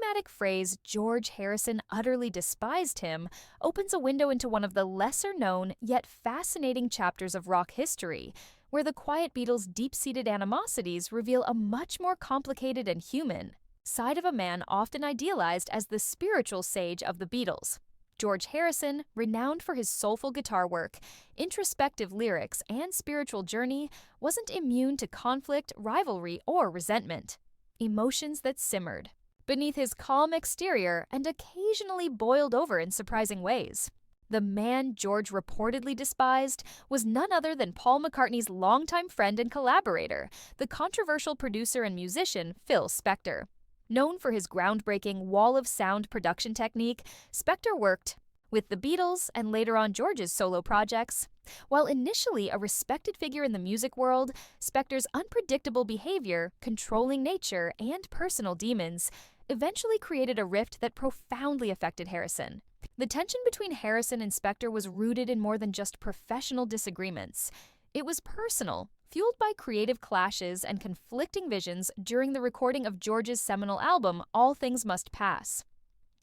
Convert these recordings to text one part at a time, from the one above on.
enigmatic phrase, "George Harrison utterly despised him," opens a window into one of the lesser-known yet fascinating chapters of rock history, where the quiet Beatles' deep-seated animosities reveal a much more complicated and human side of a man often idealized as the spiritual sage of the Beatles. George Harrison, renowned for his soulful guitar work, introspective lyrics, and spiritual journey, wasn't immune to conflict, rivalry, or resentment. Emotions that simmered beneath his calm exterior and occasionally boiled over in surprising ways. The man George reportedly despised was none other than Paul McCartney's longtime friend and collaborator, the controversial producer and musician Phil Spector. Known for his groundbreaking wall of sound production technique, Spector worked with the Beatles and later on George's solo projects. While initially a respected figure in the music world, Spector's unpredictable behavior, controlling nature, and personal demons eventually created a rift that profoundly affected Harrison. The tension between Harrison and Spector was rooted in more than just professional disagreements. It was personal, fueled by creative clashes and conflicting visions during the recording of George's seminal album, All Things Must Pass.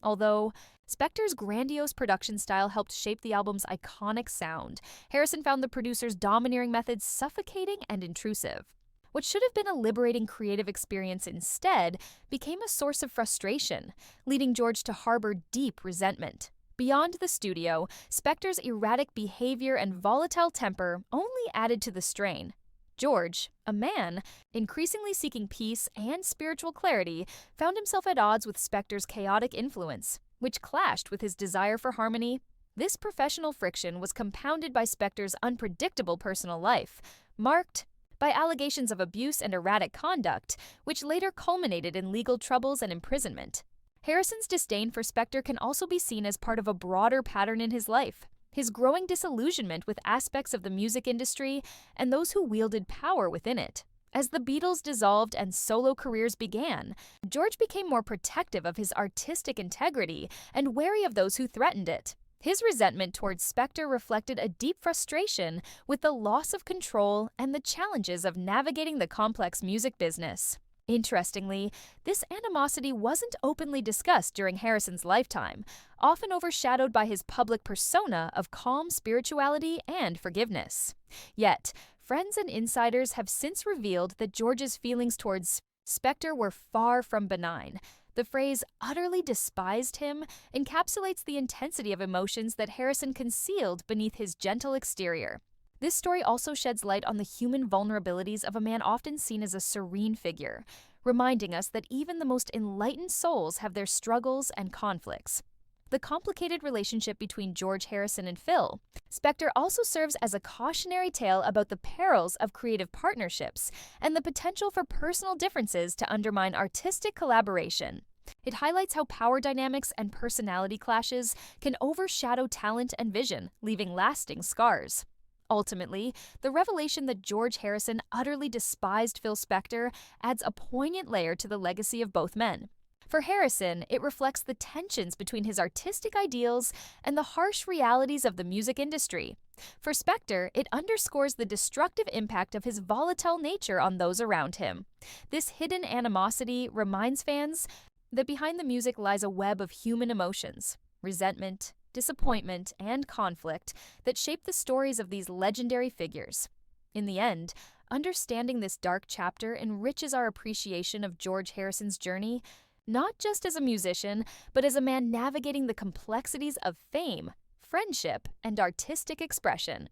Although Spector's grandiose production style helped shape the album's iconic sound, Harrison found the producer's domineering methods suffocating and intrusive. What should have been a liberating creative experience instead became a source of frustration, leading George to harbor deep resentment. Beyond the studio, Spector's erratic behavior and volatile temper only added to the strain. George, a man increasingly seeking peace and spiritual clarity, found himself at odds with Spector's chaotic influence, which clashed with his desire for harmony. This professional friction was compounded by Spector's unpredictable personal life, marked by allegations of abuse and erratic conduct, which later culminated in legal troubles and imprisonment. Harrison's disdain for Spector can also be seen as part of a broader pattern in his life: his growing disillusionment with aspects of the music industry and those who wielded power within it. As the Beatles dissolved and solo careers began, George became more protective of his artistic integrity and wary of those who threatened it. His resentment towards Spector reflected a deep frustration with the loss of control and the challenges of navigating the complex music business. Interestingly, this animosity wasn't openly discussed during Harrison's lifetime, often overshadowed by his public persona of calm spirituality and forgiveness. Yet, friends and insiders have since revealed that George's feelings towards Spector were far from benign. The phrase "utterly despised him" encapsulates the intensity of emotions that Harrison concealed beneath his gentle exterior. This story also sheds light on the human vulnerabilities of a man often seen as a serene figure, reminding us that even the most enlightened souls have their struggles and conflicts. The complicated relationship between George Harrison and Phil Spector also serves as a cautionary tale about the perils of creative partnerships and the potential for personal differences to undermine artistic collaboration. It highlights how power dynamics and personality clashes can overshadow talent and vision, leaving lasting scars. Ultimately, the revelation that George Harrison utterly despised Phil Spector adds a poignant layer to the legacy of both men. For Harrison, it reflects the tensions between his artistic ideals and the harsh realities of the music industry. For Spector, it underscores the destructive impact of his volatile nature on those around him. This hidden animosity reminds fans that behind the music lies a web of human emotions, resentment, disappointment, and conflict that shape the stories of these legendary figures. In the end, understanding this dark chapter enriches our appreciation of George Harrison's journey, not just as a musician, but as a man navigating the complexities of fame, friendship, and artistic expression.